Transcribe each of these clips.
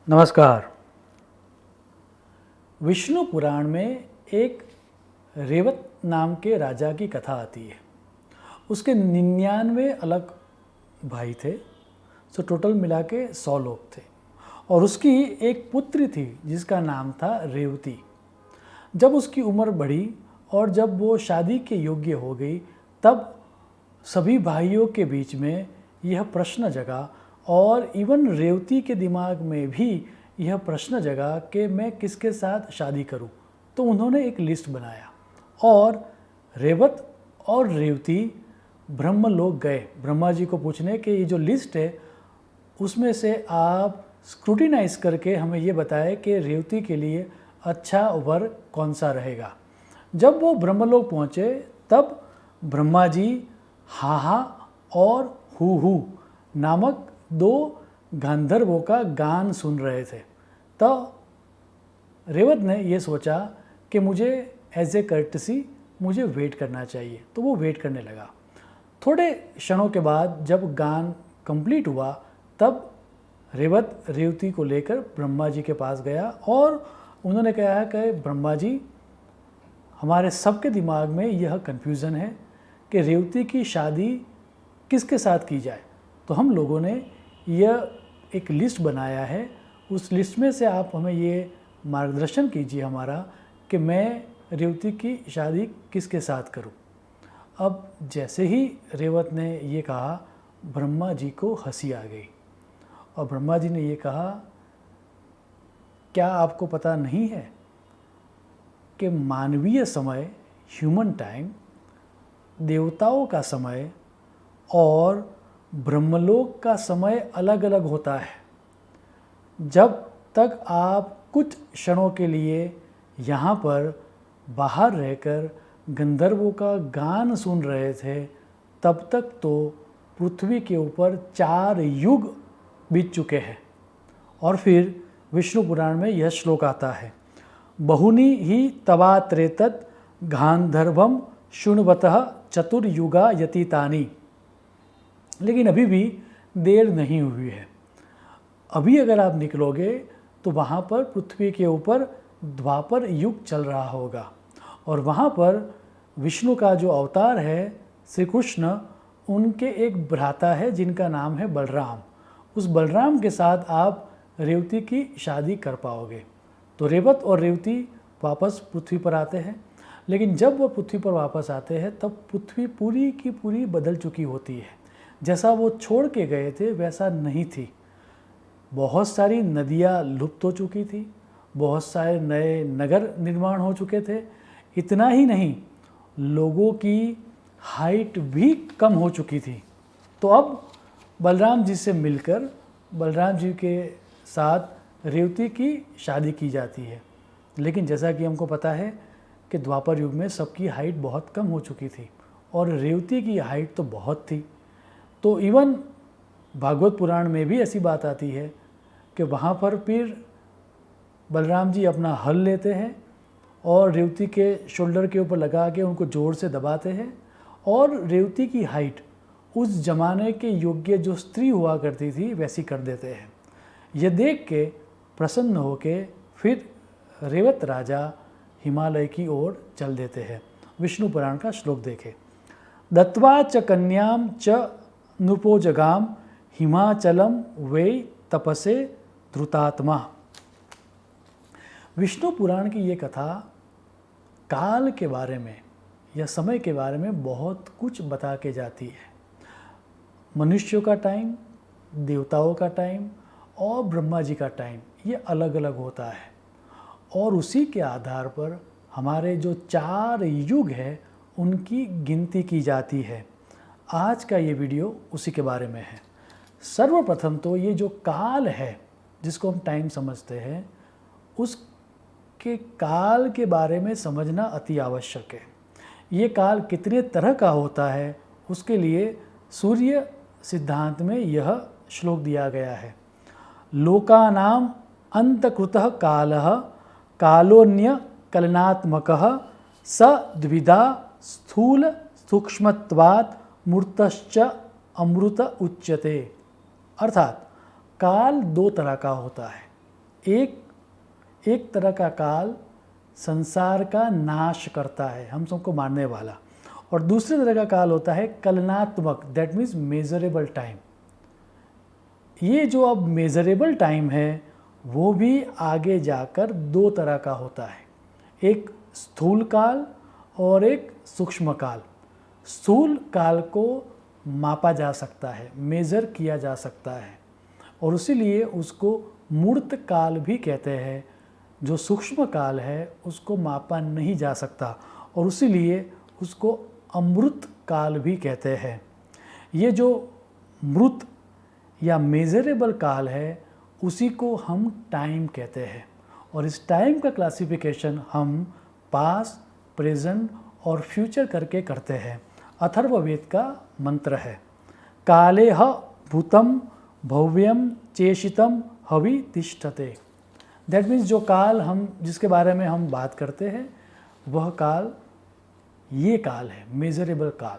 नमस्कार। विष्णु पुराण में एक रेवत नाम के राजा की कथा आती है। उसके 99 अलग भाई थे, सो टोटल मिला के 100 लोग थे और उसकी एक पुत्री थी जिसका नाम था रेवती। जब उसकी उम्र बढ़ी और जब वो शादी के योग्य हो गई तब सभी भाइयों के बीच में यह प्रश्न जगा और इवन रेवती के दिमाग में भी यह प्रश्न जगा कि मैं किसके साथ शादी करूं। तो उन्होंने एक लिस्ट बनाया और रेवत और रेवती ब्रह्मलोक गए ब्रह्मा जी को पूछने कि ये जो लिस्ट है उसमें से आप स्क्रूटिनाइज करके हमें ये बताएं कि रेवती के लिए अच्छा वर कौन सा रहेगा। जब वो ब्रह्मलोक पहुँचे तब ब्रह्मा जी हा और हु नामक 2 गांधर्वों का गान सुन रहे थे। तो रेवत ने ये सोचा कि मुझे एज ए कर्टसी मुझे वेट करना चाहिए, तो वो वेट करने लगा। थोड़े क्षणों के बाद जब गान कंप्लीट हुआ तब रेवत रेवती को लेकर ब्रह्मा जी के पास गया और उन्होंने कहा कि ब्रह्मा जी, हमारे सबके दिमाग में यह कन्फ्यूज़न है कि रेवती की शादी किसके साथ की जाए। तो हम लोगों ने यह एक लिस्ट बनाया है, उस लिस्ट में से आप हमें ये मार्गदर्शन कीजिए हमारा कि मैं रेवती की शादी किसके साथ करूं। अब जैसे ही रेवत ने ये कहा ब्रह्मा जी को हंसी आ गई और ब्रह्मा जी ने ये कहा, क्या आपको पता नहीं है कि मानवीय समय ह्यूमन टाइम, देवताओं का समय और ब्रह्मलोक का समय अलग अलग होता है। जब तक आप कुछ क्षणों के लिए यहाँ पर बाहर रहकर गंधर्वों का गान सुन रहे थे तब तक तो पृथ्वी के ऊपर 4 युग बीत चुके हैं। और फिर विष्णु पुराण में यह श्लोक आता है, बहुनी ही तवात्रेतत गांधर्वम शृण्वतः चतुर्युगा यतीतानि। लेकिन अभी भी देर नहीं हुई है। अभी अगर आप निकलोगे तो वहाँ पर पृथ्वी के ऊपर द्वापर युग चल रहा होगा और वहाँ पर विष्णु का जो अवतार है श्री कृष्ण, उनके एक भ्राता है जिनका नाम है बलराम। उस बलराम के साथ आप रेवती की शादी कर पाओगे। तो रेवत और रेवती वापस पृथ्वी पर आते हैं, लेकिन जब वो पृथ्वी पर वापस आते हैं तब पृथ्वी पूरी की पूरी बदल चुकी होती है। जैसा वो छोड़ के गए थे वैसा नहीं थी। बहुत सारी नदियाँ लुप्त हो चुकी थी, बहुत सारे नए नगर निर्माण हो चुके थे। इतना ही नहीं, लोगों की हाइट भी कम हो चुकी थी। तो अब बलराम जी से मिलकर बलराम जी के साथ रेवती की शादी की जाती है। लेकिन जैसा कि हमको पता है कि द्वापर युग में सबकी हाइट बहुत कम हो चुकी थी और रेवती की हाइट तो बहुत थी। तो इवन भागवत पुराण में भी ऐसी बात आती है कि वहाँ पर फिर बलराम जी अपना हल लेते हैं और रेवती के शोल्डर के ऊपर लगा के उनको जोर से दबाते हैं और रेवती की हाइट उस जमाने के योग्य जो स्त्री हुआ करती थी वैसी कर देते हैं। ये देख के प्रसन्न होके फिर रेवत राजा हिमालय की ओर चल देते हैं। विष्णु पुराण का श्लोक देखें, दत्वा च कन्याम च नृपोजगाम हिमाचलम वे तपसे धृतात्मा। विष्णु पुराण की ये कथा काल के बारे में या समय के बारे में बहुत कुछ बता के जाती है। मनुष्यों का टाइम, देवताओं का टाइम और ब्रह्मा जी का टाइम ये अलग अलग होता है और उसी के आधार पर हमारे जो 4 युग है उनकी गिनती की जाती है। आज का ये वीडियो उसी के बारे में है। सर्वप्रथम तो ये जो काल है जिसको हम टाइम समझते हैं, उसके काल के बारे में समझना अति आवश्यक है। ये काल कितने तरह का होता है उसके लिए सूर्य सिद्धांत में यह श्लोक दिया गया है, लोकानाम अंतकृतः कालः कालोन्य कलनात्मकः स द्विधा स्थूल सूक्ष्मत्वात् मूर्तश्च अमृत उच्यते। अर्थात काल 2 तरह का होता है, एक तरह का काल संसार का नाश करता है, हम सबको मारने वाला, और दूसरे तरह का काल होता है कलनात्मक, दैट मीन्स मेजरेबल टाइम। ये जो अब मेजरेबल टाइम है वो भी आगे जाकर दो तरह का होता है, एक स्थूल काल और एक सूक्ष्म काल। स्थूल काल को मापा जा सकता है, मेज़र किया जा सकता है, और इसीलिए उसको मूर्त काल भी कहते हैं। जो सूक्ष्म काल है उसको मापा नहीं जा सकता, और इसीलिए उसको अमृत काल भी कहते हैं। ये जो मृत या मेजरेबल काल है उसी को हम टाइम कहते हैं, और इस टाइम का क्लासिफिकेशन हम पास्ट, प्रेजेंट और फ्यूचर करके करते हैं। अथर्ववेद का मंत्र है, काले ह भूतम भव्यम चेशितम हवि तिष्ठते। दैट मीन्स जो काल हम जिसके बारे में हम बात करते हैं वह काल ये काल है, मेजरेबल काल।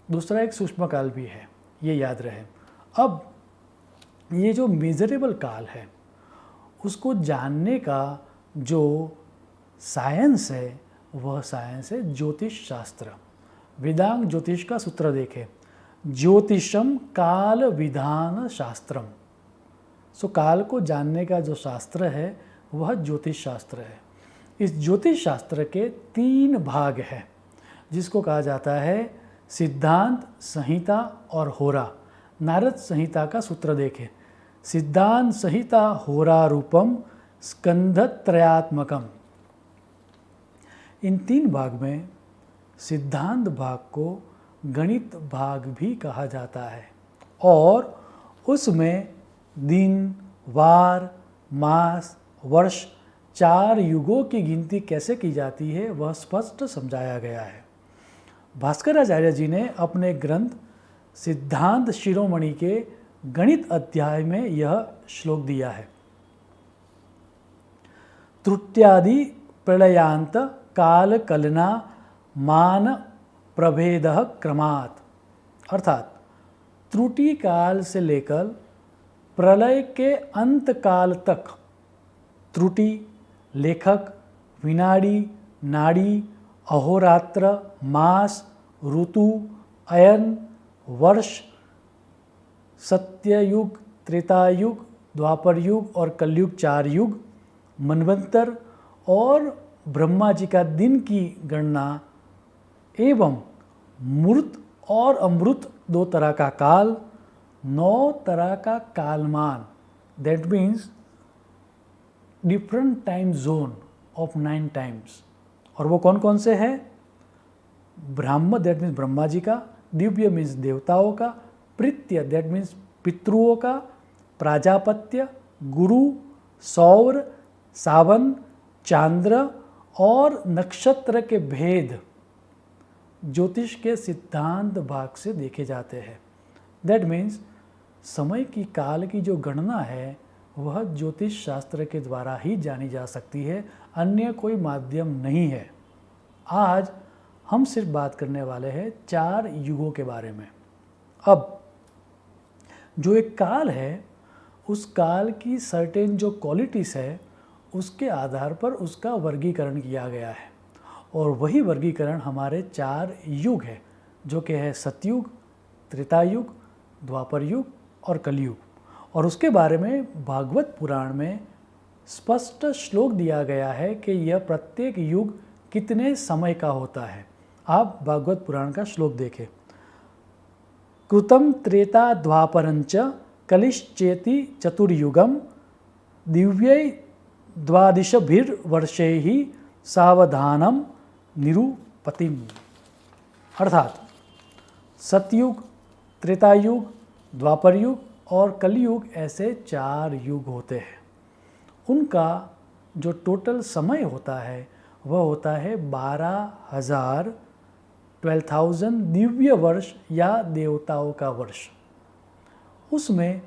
दूसरा एक सूक्ष्म काल भी है, ये याद रहे। अब ये जो मेजरेबल काल है उसको जानने का जो साइंस है वह साइंस है ज्योतिष शास्त्र। वेदांग ज्योतिष का सूत्र देखें, ज्योतिषम काल विधान शास्त्रम। सो काल को जानने का जो शास्त्र है वह ज्योतिष शास्त्र है। इस ज्योतिष शास्त्र के 3 भाग हैं जिसको कहा जाता है सिद्धांत, संहिता और होरा। नारद संहिता का सूत्र देखें, सिद्धांत संहिता होरा रूपम स्कंधत्रयात्मकम। इन 3 भाग में सिद्धांत भाग को गणित भाग भी कहा जाता है, और उसमें दिन, वार, मास, वर्ष, 4 युगों की गिनती कैसे की जाती है वह स्पष्ट समझाया गया है। भास्कराचार्य जी ने अपने ग्रंथ सिद्धांत शिरोमणि के गणित अध्याय में यह श्लोक दिया है, त्रुट्यादि प्रलयांत काल कलना मान प्रभेद क्रमात्। अर्थात त्रुटि काल से लेकर प्रलय के अंत काल तक त्रुटि, लेखक, विनाड़ी, नाड़ी, अहोरात्र, मास, ऋतु, अयन, वर्ष, सत्ययुग, त्रेतायुग, द्वापर युग और कलयुग 4 युग, मनवंतर और ब्रह्मा जी का दिन की गणना, एवं मूर्त और अमृत 2 तरह का काल, 9 तरह का कालमान, that means different time zone of 9 times. और वो कौन कौन से हैं? ब्राह्म दैट मीन्स ब्रह्मा जी का, दिव्य मीन्स देवताओं का, प्रीत्य दैट मीन्स पितृओं का, प्राजापत्य, गुरु, सौर, सावन, चांद्र और नक्षत्र के भेद ज्योतिष के सिद्धांत भाग से देखे जाते हैं। दैट मीन्स समय की काल की जो गणना है वह ज्योतिष शास्त्र के द्वारा ही जानी जा सकती है, अन्य कोई माध्यम नहीं है। आज हम सिर्फ बात करने वाले हैं 4 युगों के बारे में। अब जो एक काल है उस काल की सर्टेन जो क्वालिटीज़ है उसके आधार पर उसका वर्गीकरण किया गया है, और वही वर्गीकरण हमारे 4 युग है जो कि है सतयुग, त्रेतायुग, द्वापर युग और कलयुग। और उसके बारे में भागवत पुराण में स्पष्ट श्लोक दिया गया है कि यह प्रत्येक युग कितने समय का होता है। आप भागवत पुराण का श्लोक देखें, कृतम त्रेता द्वापरंच कलिश्चेति चतुर्युगम दिव्यै द्वादशभिर्वर्षैः सावधानम निरूपतिम। अर्थात सतयुग, त्रेतायुग, द्वापर युग और कलयुग ऐसे 4 युग होते हैं। उनका जो टोटल समय होता है वह होता है 12,000 दिव्य वर्ष या देवताओं का वर्ष। उसमें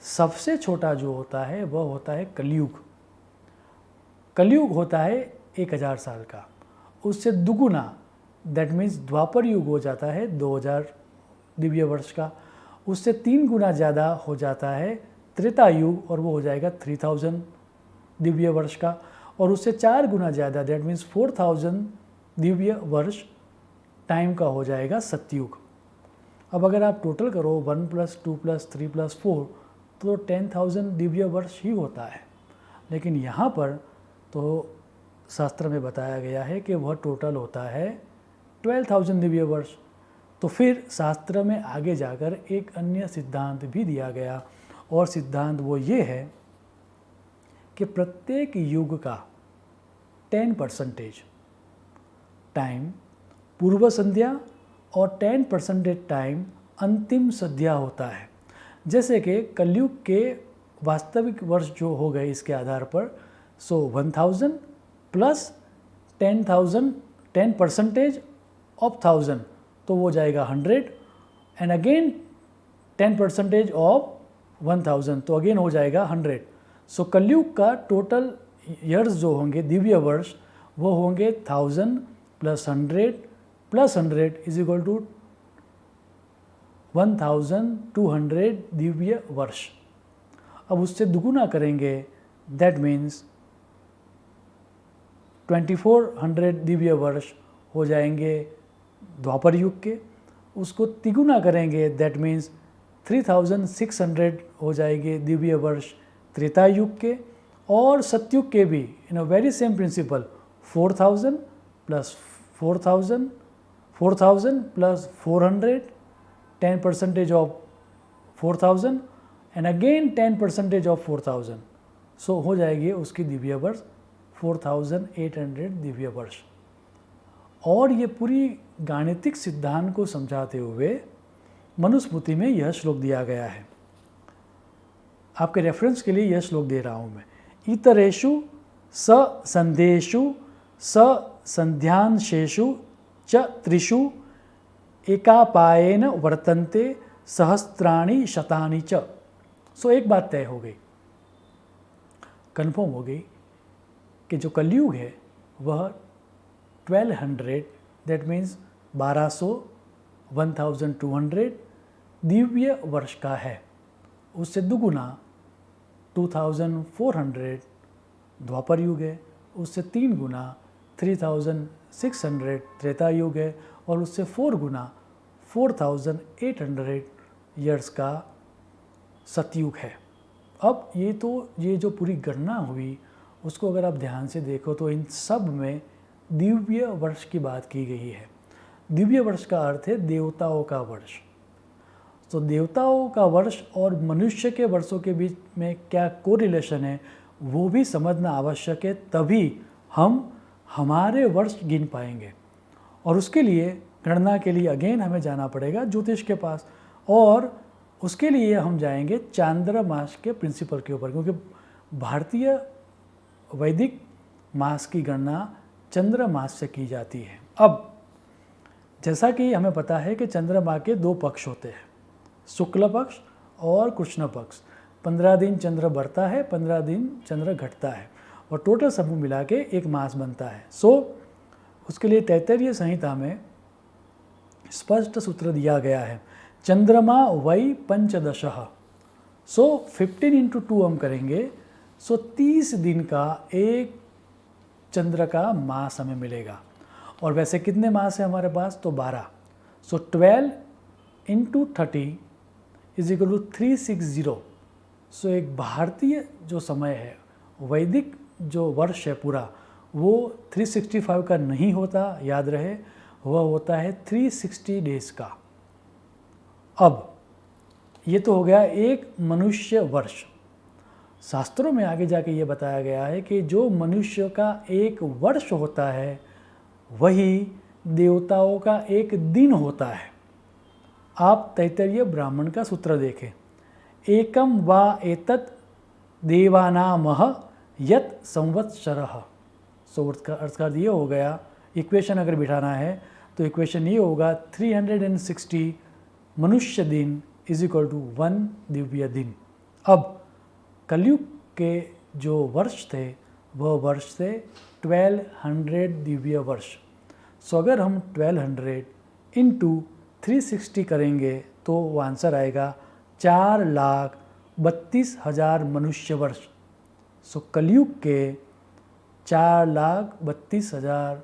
सबसे छोटा जो होता है वह होता है कलयुग। कलयुग होता है 1000 साल का, उससे दुगुना दैट मीन्स द्वापर युग हो जाता है 2000 दिव्य वर्ष का, उससे 3 गुना ज़्यादा हो जाता है त्रेतायुग और वो हो जाएगा 3000 दिव्य वर्ष का, और उससे 4 गुना ज़्यादा दैट मीन्स 4000 दिव्य वर्ष टाइम का हो जाएगा सतयुग। अब अगर आप टोटल करो 1 + 2 + 3 + 4 तो 10,000 दिव्य वर्ष ही होता है, लेकिन यहाँ पर तो शास्त्र में बताया गया है कि वह टोटल होता है 12,000 दिव्य वर्ष। तो फिर शास्त्र में आगे जाकर एक अन्य सिद्धांत भी दिया गया, और सिद्धांत वो ये है कि प्रत्येक युग का 10% टाइम पूर्व संध्या और 10% टाइम अंतिम संध्या होता है। जैसे कि कलयुग के वास्तविक वर्ष जो हो गए इसके आधार पर 1000 प्लस 10,000 10% ऑफ 1000 तो वो जाएगा 100 एंड अगेन 10% ऑफ 1000 तो अगेन हो जाएगा 100। सो कलयुग का टोटल ईयर्स जो होंगे दिव्य वर्ष वो होंगे 1000 + 100 + 100 = 1200 दिव्य वर्ष। अब उससे दुगुना करेंगे दैट मीन्स 2400 दिव्य वर्ष हो जाएंगे द्वापर युग के, उसको तिगुना करेंगे दैट मीन्स 3600 हो जाएंगे दिव्य वर्ष त्रेता युग के, और सतयुग के भी in a very same principle 4000 + 4000 + 400 10% of 4000 and again 10% of 4000 so हो जाएगी उसकी दिव्य वर्ष 4800 दिव्य वर्ष। और ये पूरी गाणितिक सिद्धांत को समझाते हुए मनुस्मृति में यह श्लोक दिया गया है। आपके रेफरेंस के लिए यह श्लोक दे रहा हूँ मैं। इतरेषु स संध्येषु स संध्यांशेषु च त्रिषु एकापायेन वर्तन्ते सहस्त्राणि शतानि च। सो एक बात तय हो गई, कन्फर्म हो गई कि जो कलयुग है वह 1200 दैट मीन्स 1200 1200 दिव्य वर्ष का है। उससे दुगुना 2400 द्वापर युग है, उससे 3 गुना 3600 त्रेता युग है, और उससे 4 गुना 4800 ईयर्स का सतयुग है। अब ये जो पूरी गणना हुई उसको अगर आप ध्यान से देखो तो इन सब में दिव्य वर्ष की बात की गई है। दिव्य वर्ष का अर्थ है देवताओं का वर्ष। तो देवताओं का वर्ष और मनुष्य के वर्षों के बीच में क्या कोरिलेशन है वो भी समझना आवश्यक है, तभी हम हमारे वर्ष गिन पाएंगे। और उसके लिए गणना के लिए अगेन हमें जाना पड़ेगा ज्योतिष के पास, और उसके लिए हम जाएंगे चांद्रमास के प्रिंसिपल के ऊपर, क्योंकि भारतीय वैदिक मास की गणना चंद्रमास से की जाती है। अब जैसा कि हमें पता है कि चंद्रमा के 2 पक्ष होते हैं, शुक्ल पक्ष और कृष्ण पक्ष। 15 दिन चंद्र बढ़ता है, 15 दिन चंद्र घटता है, और टोटल समूह मिला के एक मास बनता है। सो उसके लिए तैत्तरीय संहिता में स्पष्ट सूत्र दिया गया है, चंद्रमा वै 15। सो 15 × 2 हम करेंगे, सो 30 दिन का एक चंद्र का मास हमें मिलेगा। और वैसे कितने मास है हमारे पास, तो 12। सो 12 × 30 = 360। सो एक भारतीय जो समय है, वैदिक जो वर्ष है पूरा, वो 365 का नहीं होता, याद रहे, वह होता है 360 डेज का। अब ये तो हो गया एक मनुष्य वर्ष। शास्त्रों में आगे जाके ये बताया गया है कि जो मनुष्य का एक वर्ष होता है वही देवताओं का एक दिन होता है। आप तैत्तरीय ब्राह्मण का सूत्र देखें, एकम वा एतत् देवानामः यत् संवत्सरः। सो अर्थ का ये हो गया, इक्वेशन अगर बिठाना है तो इक्वेशन ये होगा 360 मनुष्य दिन = 1 दिव्य दिन। अब कलयुग के जो वर्ष थे वह वर्ष थे 1200 दिव्य वर्ष। सो अगर हम 1200 × 360 करेंगे तो वो आंसर आएगा 4,62,000 4,32,000 मनुष्य वर्ष। सो कलयुग के 4,32,000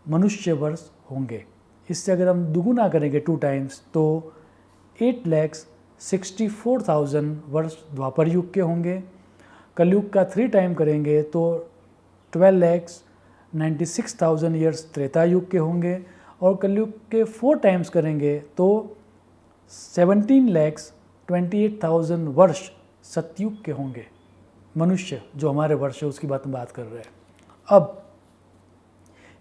मनुष्य वर्ष होंगे। इससे अगर हम दुगुना करेंगे 2 टाइम्स तो 8,64,000 वर्ष द्वापर युग के होंगे। कलयुग का 3 टाइम करेंगे तो 12,96,000 ईयर्स त्रेता युग के होंगे। और कलयुग के 4 टाइम्स करेंगे तो 17,28,000 वर्ष सतयुग के होंगे। मनुष्य जो हमारे वर्ष है उसकी बात कर रहे हैं। अब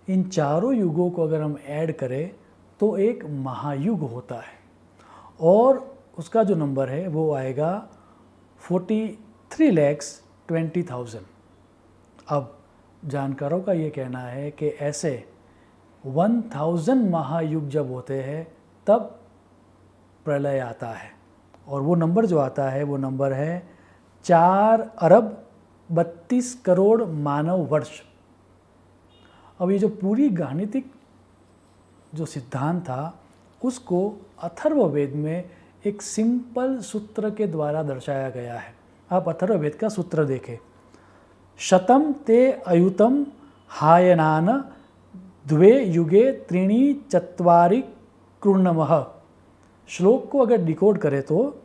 इन चारों युगों को अगर हम ऐड करें तो एक महायुग होता है और उसका जो नंबर है वो आएगा 43,20,000। अब जानकारों का ये कहना है कि ऐसे 1000 महायुग जब होते हैं तब प्रलय आता है और वो नंबर जो आता है वो नंबर है 4,32,00,00,000 मानव वर्ष। अब ये जो पूरी गाणितिक जो सिद्धांत था उसको अथर्ववेद में एक सिंपल सूत्र के द्वारा दर्शाया गया है। आप अथर्ववेद का सूत्र देखें, शतम ते अयुतम हायनान द्वे युगे त्रीणि चत्वारि कृण्णमः। श्लोक को अगर डिकोड करें तो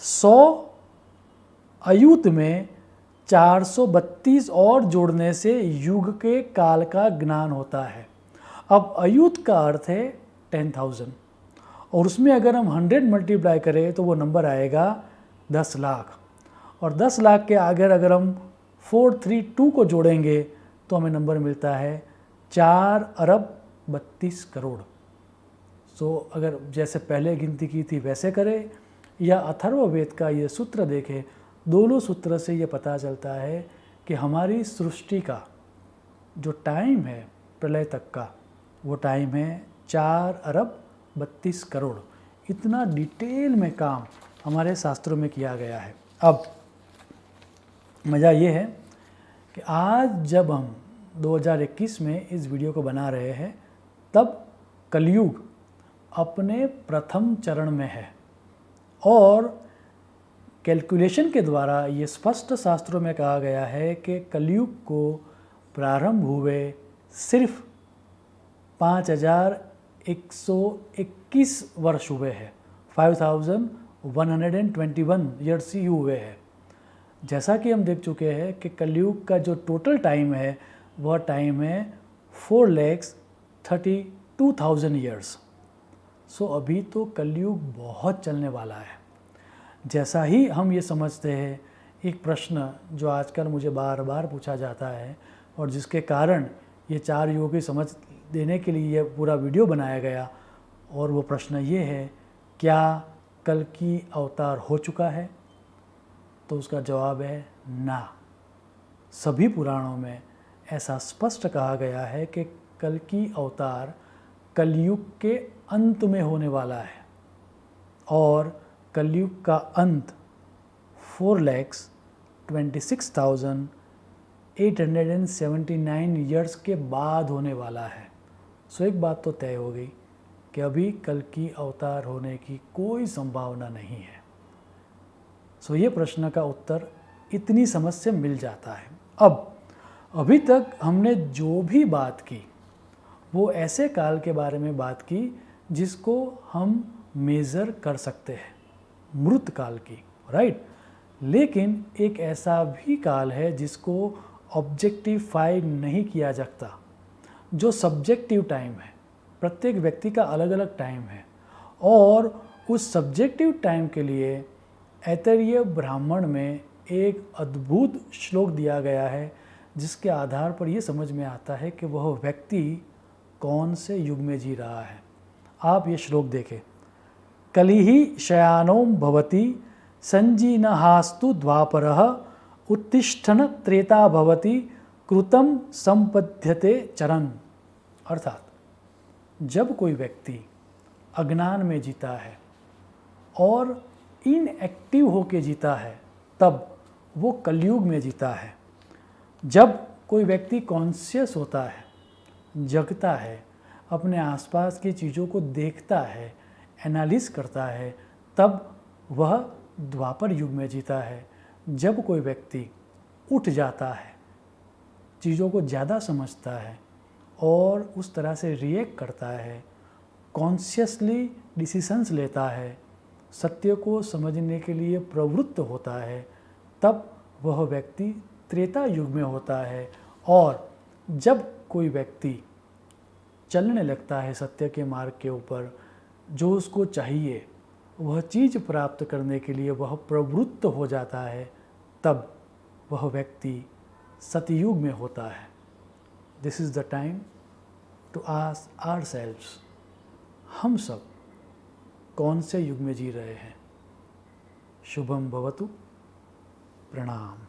100 अयुत में 432 और जोड़ने से युग के काल का ज्ञान होता है। अब अयुत का अर्थ है 10,000 और उसमें अगर हम 100 मल्टीप्लाई करें तो वो नंबर आएगा 10 लाख और 10 लाख के आगे अगर हम 432 को जोड़ेंगे तो हमें नंबर मिलता है 4,32,00,00,000। सो अगर जैसे पहले गिनती की थी वैसे करें या अथर्ववेद का ये सूत्र देखें, दोनों सूत्र से ये पता चलता है कि हमारी सृष्टि का जो टाइम है प्रलय तक का वो टाइम है 4,32,00,00,000। इतना डिटेल में काम हमारे शास्त्रों में किया गया है। अब मज़ा ये है कि आज जब हम 2021 में इस वीडियो को बना रहे हैं तब कलयुग अपने प्रथम चरण में है और कैलकुलेशन के द्वारा ये स्पष्ट शास्त्रों में कहा गया है कि कलयुग को प्रारंभ हुए सिर्फ 5,121 वर्ष हुए हैं, 5,121 ईयर्स ही हुए हैं। जैसा कि हम देख चुके हैं कि कलयुग का जो टोटल टाइम है वह टाइम है 4,32,000 ईयर्स। सो अभी तो कलयुग बहुत चलने वाला है। जैसा ही हम ये समझते हैं, एक प्रश्न जो आजकल मुझे बार बार पूछा जाता है और जिसके कारण ये 4 युगों की समझ देने के लिए ये पूरा वीडियो बनाया गया, और वो प्रश्न ये है, क्या कल की अवतार हो चुका है? तो उसका जवाब है ना। सभी पुराणों में ऐसा स्पष्ट कहा गया है कि कल की अवतार कलयुग के अंत में होने वाला है और कलयुग का अंत 4,26,879 ईयर्स के बाद होने वाला है। सो एक बात तो तय हो गई कि अभी कल की अवतार होने की कोई संभावना नहीं है। सो ये प्रश्न का उत्तर इतनी समझ से मिल जाता है। अब अभी तक हमने जो भी बात की वो ऐसे काल के बारे में बात की जिसको हम मेज़र कर सकते हैं, मृत काल की, राइट। लेकिन एक ऐसा भी काल है जिसको ऑब्जेक्टिफाई नहीं किया जाता, जो सब्जेक्टिव टाइम है। प्रत्येक व्यक्ति का अलग अलग टाइम है और उस सब्जेक्टिव टाइम के लिए ऐतरेय ब्राह्मण में एक अद्भुत श्लोक दिया गया है जिसके आधार पर यह समझ में आता है कि वह व्यक्ति कौन से युग में जी रहा है। आप ये श्लोक देखें, कलिहि शयानों भवति संजीनहास्तु द्वापरः उत्तिष्ठन त्रेता भवति कृतं संपद्यते चरन्। अर्थात जब कोई व्यक्ति अज्ञान में जीता है और इनएक्टिव होके जीता है तब वो कलयुग में जीता है। जब कोई व्यक्ति कॉन्शियस होता है, जगता है, अपने आसपास की चीज़ों को देखता है, एनालिस करता है, तब वह द्वापर युग में जीता है। जब कोई व्यक्ति उठ जाता है, चीज़ों को ज़्यादा समझता है और उस तरह से रिएक्ट करता है, कॉन्शियसली डिसीजंस लेता है, सत्य को समझने के लिए प्रवृत्त होता है, तब वह व्यक्ति त्रेता युग में होता है। और जब कोई व्यक्ति चलने लगता है सत्य के मार्ग के ऊपर, जो उसको चाहिए वह चीज़ प्राप्त करने के लिए वह प्रवृत्त हो जाता है, तब वह व्यक्ति सतयुग में होता है। This is the time to ask ourselves, हम सब कौन से युग में जी रहे हैं। शुभम भवतु। प्रणाम।